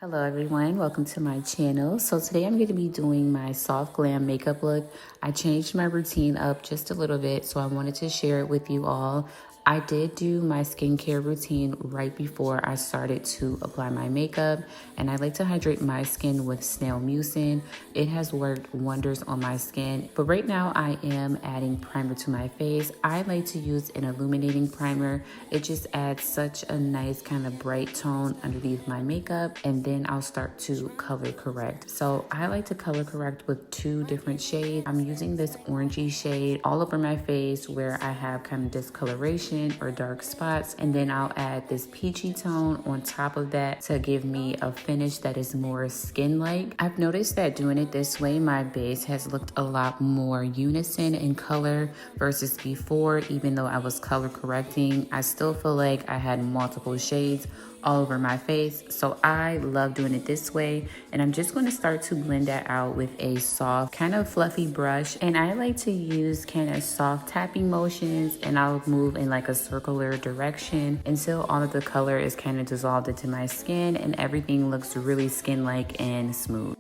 Hello everyone, welcome to my channel. So today I'm going to be doing my soft glam makeup look. I changed my routine up just a little bit, so I wanted to share it with you all. I did do my skincare routine right before I started to apply my makeup, and I like to hydrate my skin with snail mucin. It has worked wonders on my skin, but right now I am adding primer to my face. I like to use an illuminating primer. It just adds such a nice kind of bright tone underneath my makeup, and then I'll start to color correct. So I like to color correct with two different shades. I'm using this orangey shade all over my face where I have kind of discoloration or dark spots, and then I'll add this peachy tone on top of that to give me a finish that is more skin-like. I've noticed that doing it this way, my base has looked a lot more unison in color versus before. Even though I was color correcting, I still feel like I had multiple shades all over my face. So I love doing it this way, and I'm just going to start to blend that out with a soft kind of fluffy brush. And I like to use kind of soft tapping motions, and I'll move in like a circular direction until all of the color is kind of dissolved into my skin and everything looks really skin-like and smooth.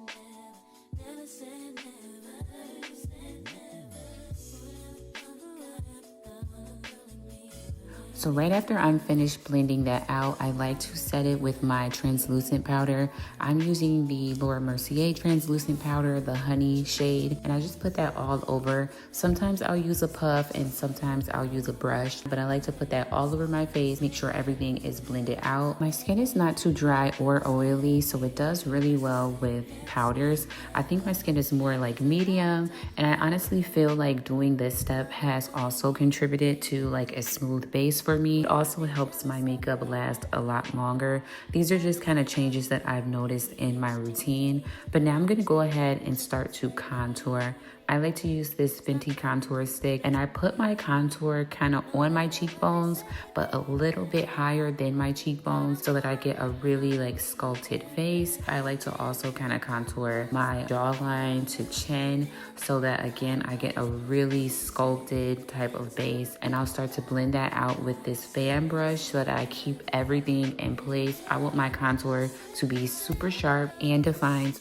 So right after I'm finished blending that out, I like to set it with my translucent powder. I'm using the Laura Mercier translucent powder, the honey shade, and I just put that all over. Sometimes I'll use a puff and sometimes I'll use a brush, but I like to put that all over my face, make sure everything is blended out. My skin is not too dry or oily, so it does really well with powders. I think my skin is more like medium, and I honestly feel like doing this step has also contributed to like a smooth base for me. It also helps my makeup last a lot longer. These are just kind of changes that I've noticed in my routine. But now I'm going to go ahead and start to contour. I like to use this Fenty contour stick, and I put my contour kind of on my cheekbones, but a little bit higher than my cheekbones so that I get a really like sculpted face. I like to also kind of contour my jawline to chin so that again, I get a really sculpted type of base, and I'll start to blend that out with this fan brush so that I keep everything in place. I want my contour to be super sharp and defined.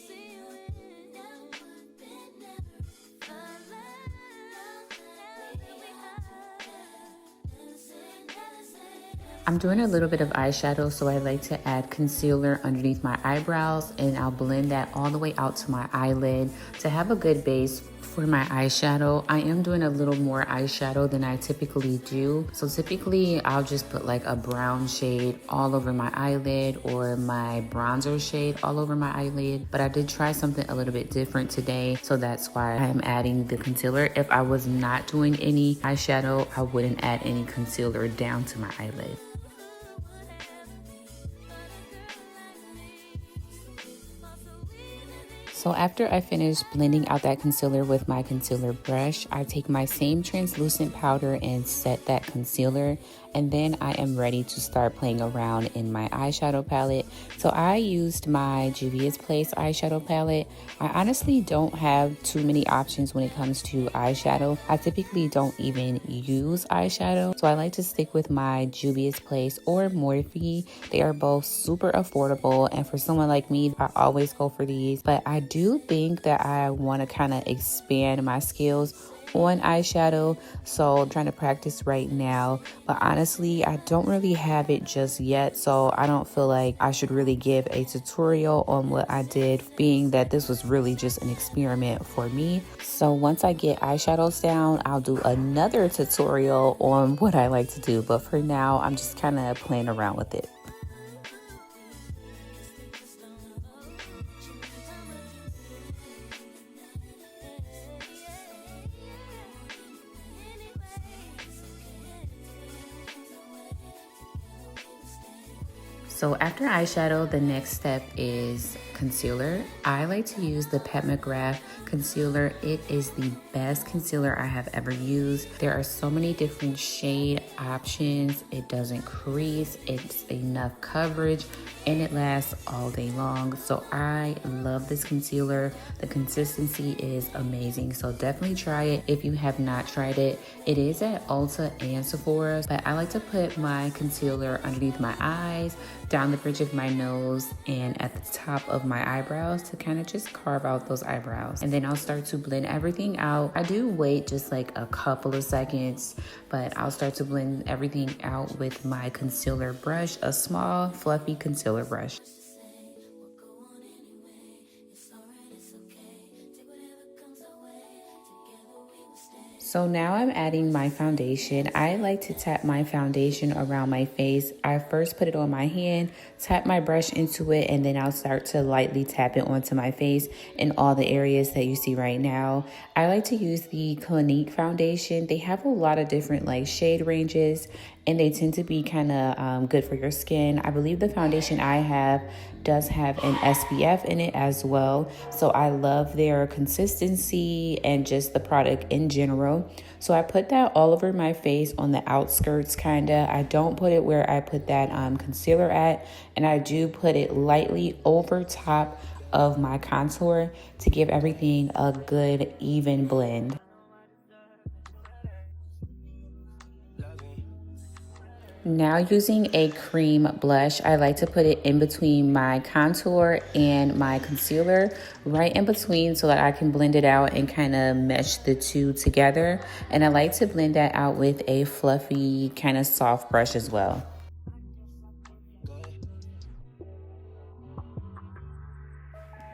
I'm doing a little bit of eyeshadow, so I like to add concealer underneath my eyebrows, and I'll blend that all the way out to my eyelid to have a good base for my eyeshadow. I am doing a little more eyeshadow than I typically do. So typically I'll just put like a brown shade all over my eyelid or my bronzer shade all over my eyelid. But I did try something a little bit different today, so that's why I am adding the concealer. If I was not doing any eyeshadow, I wouldn't add any concealer down to my eyelid. So after I finish blending out that concealer with my concealer brush, I take my same translucent powder and set that concealer, and then I am ready to start playing around in my eyeshadow palette. So I used my Juvia's Place eyeshadow palette. I honestly don't have too many options when it comes to eyeshadow. I typically don't even use eyeshadow, so I like to stick with my Juvia's Place or Morphe. They are both super affordable, and for someone like me, I always go for these. But I do think that I want to kind of expand my skills on eyeshadow, so I'm trying to practice right now. But honestly, I don't really have it just yet, so I don't feel like I should really give a tutorial on what I did, being that this was really just an experiment for me. So once I get eyeshadows down, I'll do another tutorial on what I like to do, but for now I'm just kind of playing around with it. So after eyeshadow, the next step is concealer. I like to use the Pat McGrath concealer. It is the best concealer I have ever used. There are so many different shade options. It doesn't crease, it's enough coverage, and it lasts all day long. So I love this concealer. The consistency is amazing, so definitely try it if you have not tried it. It is at Ulta and Sephora, but I like to put my concealer underneath my eyes, down the bridge of my nose and at the top of my eyebrows to kind of just carve out those eyebrows. And then I'll start to blend everything out. I do wait just like a couple of seconds, but I'll start to blend everything out with my concealer brush, a small fluffy concealer brush. So now I'm adding my foundation. I like to tap my foundation around my face. I first put it on my hand, tap my brush into it, and then I'll start to lightly tap it onto my face in all the areas that you see right now. I like to use the Clinique foundation. They have a lot of different like shade ranges, and they tend to be kind of good for your skin. I believe the foundation I have does have an SPF in it as well. So I love their consistency and just the product in general. So I put that all over my face on the outskirts kinda. I don't put it where I put that concealer at, and I do put it lightly over top of my contour to give everything a good even blend. Now using a cream blush, I like to put it in between my contour and my concealer, right in between so that I can blend it out and kind of mesh the two together. And I like to blend that out with a fluffy kind of soft brush as well.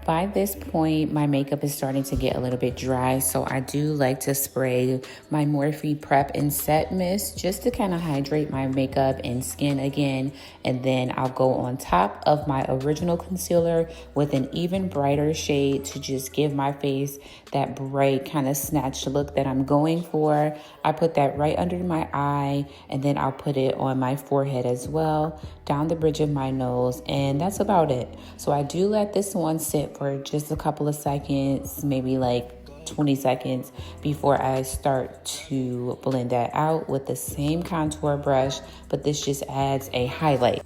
By this point, my makeup is starting to get a little bit dry, so I do like to spray my Morphe Prep and Set Mist just to kind of hydrate my makeup and skin again. And then I'll go on top of my original concealer with an even brighter shade to just give my face that bright kind of snatched look that I'm going for. I put that right under my eye, and then I'll put it on my forehead as well, down the bridge of my nose, and that's about it. So I do let this one sit for just a couple of seconds, maybe like 20 seconds before I start to blend that out with the same contour brush, but this just adds a highlight.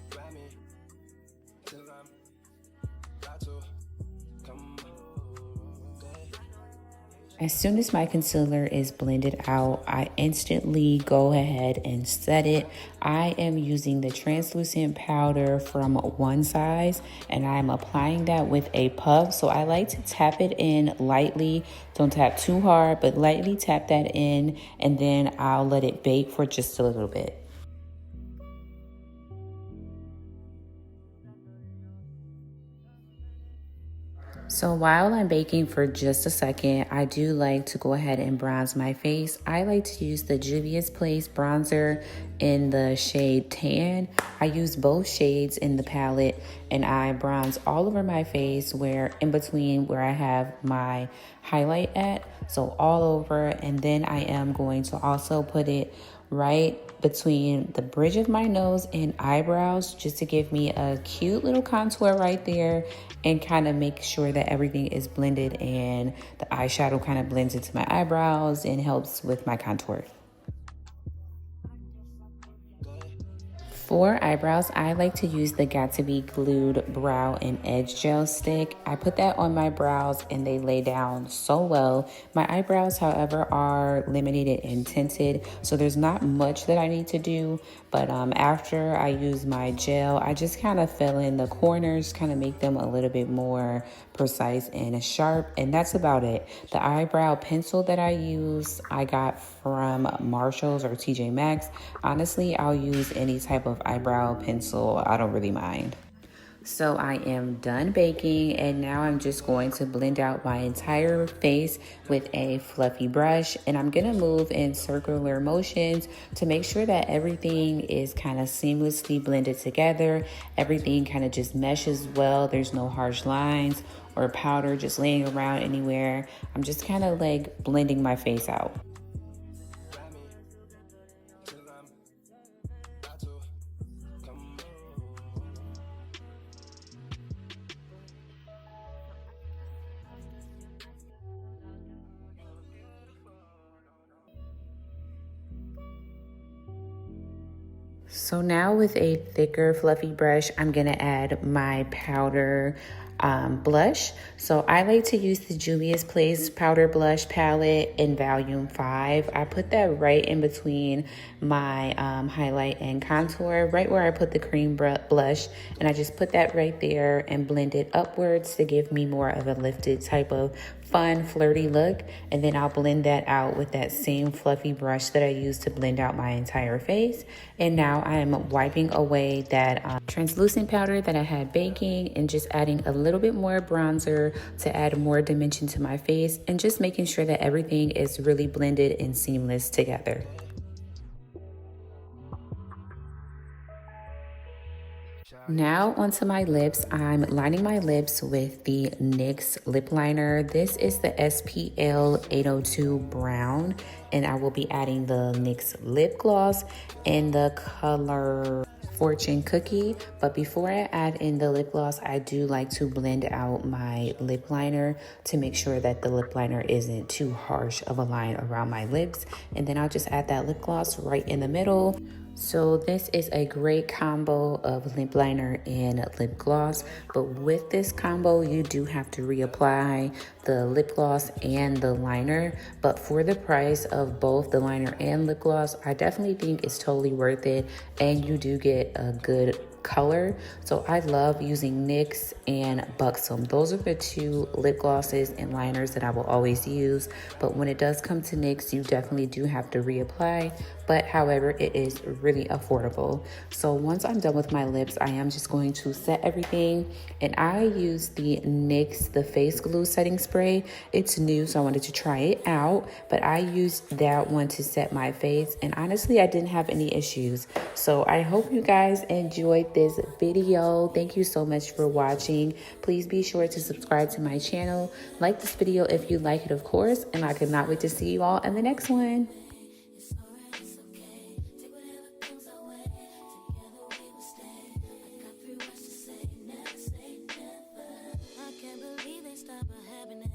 As soon as my concealer is blended out, I instantly go ahead and set it. I am using the translucent powder from One Size, and I'm applying that with a puff. So I like to tap it in lightly. Don't tap too hard, but lightly tap that in, and then I'll let it bake for just a little bit. So while I'm baking for just a second, I do like to go ahead and bronze my face. I like to use the Juvia's Place bronzer in the shade Tan. I use both shades in the palette, and I bronze all over my face where in between where I have my highlight at, so all over. And then I am going to also put it right between the bridge of my nose and eyebrows just to give me a cute little contour right there and kind of make sure that everything is blended and the eyeshadow kind of blends into my eyebrows and helps with my contour. For eyebrows, I like to use the Got To Be Glued Brow and Edge Gel Stick. I put that on my brows and they lay down so well. My eyebrows, however, are laminated and tinted, so there's not much that I need to do. But after I use my gel, I just kind of fill in the corners, kind of make them a little bit more precise and sharp, and that's about it. The eyebrow pencil that I use, I got from Marshalls or TJ Maxx. Honestly, I'll use any type of eyebrow pencil. I don't really mind. So I am done baking, and now I'm just going to blend out my entire face with a fluffy brush, and I'm gonna move in circular motions to make sure that everything is kind of seamlessly blended together. Everything kind of just meshes well. There's no harsh lines or powder just laying around anywhere. I'm just kind of like blending my face out. So now with a thicker fluffy brush, I'm gonna add my powder. blush. So I like to use the Juvia's Place Powder Blush Palette in Volume 5. I put that right in between my highlight and contour, right where I put the cream blush. And I just put that right there and blend it upwards to give me more of a lifted type of fun, flirty look. And then I'll blend that out with that same fluffy brush that I used to blend out my entire face. And now I am wiping away that translucent powder that I had baking and just adding a little bit more bronzer to add more dimension to my face and just making sure that everything is really blended and seamless together. Now onto my lips. I'm lining my lips with the NYX lip liner. This is the SPL 802 Brown, and I will be adding the NYX lip gloss in the color Fortune Cookie. But before I add in the lip gloss, I do like to blend out my lip liner to make sure that the lip liner isn't too harsh of a line around my lips. And then I'll just add that lip gloss right in the middle. So this is a great combo of lip liner and lip gloss, but with this combo you do have to reapply the lip gloss and the liner. But for the price of both the liner and lip gloss, I definitely think it's totally worth it, and you do get a good color. So I love using NYX and Buxom. Those are the two lip glosses and liners that I will always use. But when it does come to NYX, you definitely do have to reapply. But however, it is really affordable. So once I'm done with my lips, I am just going to set everything. And I use the NYX, the face glue setting spray. It's new, so I wanted to try it out. But I used that one to set my face. And honestly, I didn't have any issues. So I hope you guys enjoyed this video. Thank you so much for watching. Please be sure to subscribe to my channel. Like this video if you like it, of course. And I cannot wait to see you all in the next one. Stop happening.